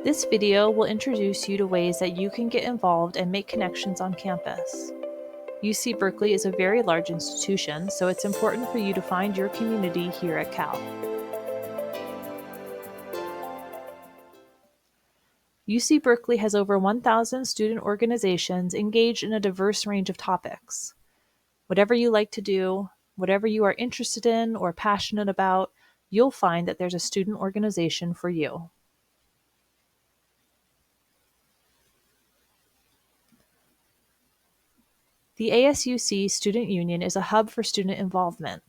This video will introduce you to ways that you can get involved and make connections on campus. UC Berkeley is a very large institution, so it's important for you to find your community here at Cal. UC Berkeley has over 1,000 student organizations engaged in a diverse range of topics. Whatever you like to do, whatever you are interested in or passionate about, you'll find that there's a student organization for you. The ASUC Student Union is a hub for student involvement.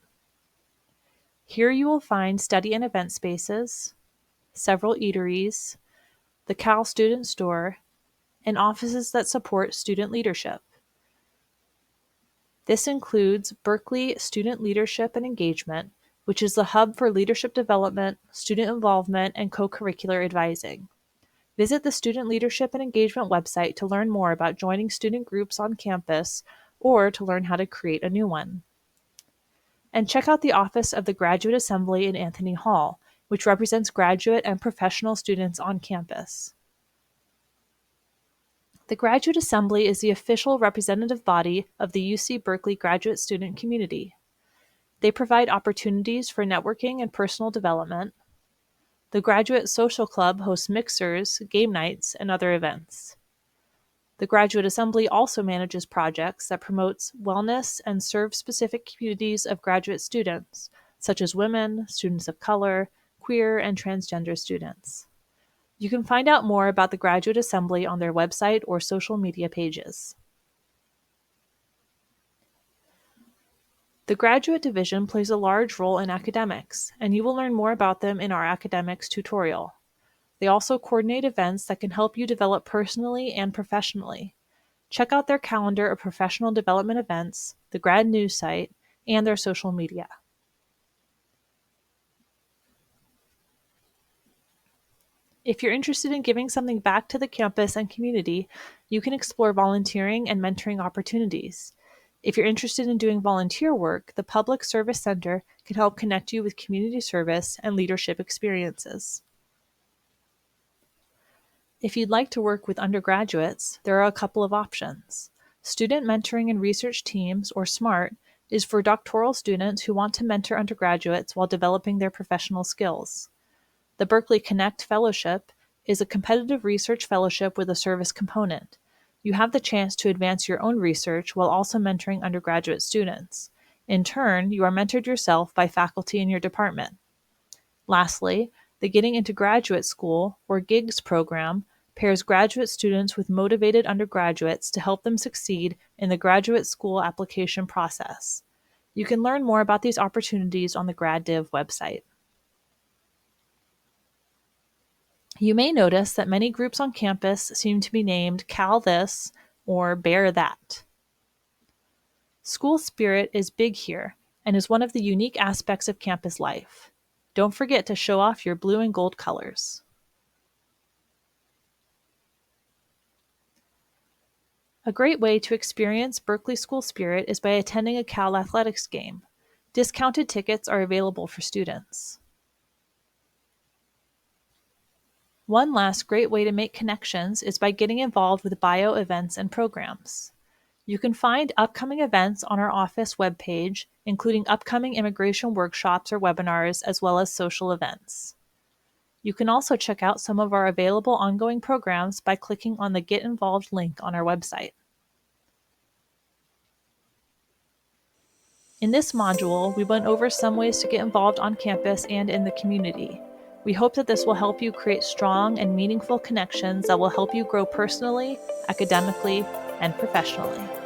Here you will find study and event spaces, several eateries, the Cal Student Store, and offices that support student leadership. This includes Berkeley Student Leadership and Engagement, which is the hub for leadership development, student involvement, and co-curricular advising. Visit the Student Leadership and Engagement website to learn more about joining student groups on campus or to learn how to create a new one. And check out the Office of the Graduate Assembly in Anthony Hall, which represents graduate and professional students on campus. The Graduate Assembly is the official representative body of the UC Berkeley graduate student community. They provide opportunities for networking and personal development. The Graduate Social Club hosts mixers, game nights, and other events. The Graduate Assembly also manages projects that promotes wellness and serve specific communities of graduate students, such as women, students of color, queer, and transgender students. You can find out more about the Graduate Assembly on their website or social media pages. The Graduate Division plays a large role in academics, and you will learn more about them in our academics tutorial. They also coordinate events that can help you develop personally and professionally. Check out their calendar of professional development events, the grad news site, and their social media. If you're interested in giving something back to the campus and community, you can explore volunteering and mentoring opportunities. If you're interested in doing volunteer work, the Public Service Center can help connect you with community service and leadership experiences. If you'd like to work with undergraduates, there are a couple of options. Student Mentoring and Research Teams, or SMART, is for doctoral students who want to mentor undergraduates while developing their professional skills. The Berkeley Connect Fellowship is a competitive research fellowship with a service component. You have the chance to advance your own research while also mentoring undergraduate students. In turn, you are mentored yourself by faculty in your department. Lastly, the Getting into Graduate School, or GIGS program, pairs graduate students with motivated undergraduates to help them succeed in the graduate school application process. You can learn more about these opportunities on the GradDiv website. You may notice that many groups on campus seem to be named Cal This or Bear That. School spirit is big here and is one of the unique aspects of campus life. Don't forget to show off your blue and gold colors. A great way to experience Berkeley school spirit is by attending a Cal athletics game. Discounted tickets are available for students. One last great way to make connections is by getting involved with bio events and programs. You can find upcoming events on our office webpage, including upcoming immigration workshops or webinars, as well as social events. You can also check out some of our available ongoing programs by clicking on the Get Involved link on our website. In this module, we went over some ways to get involved on campus and in the community. We hope that this will help you create strong and meaningful connections that will help you grow personally, academically, and professionally.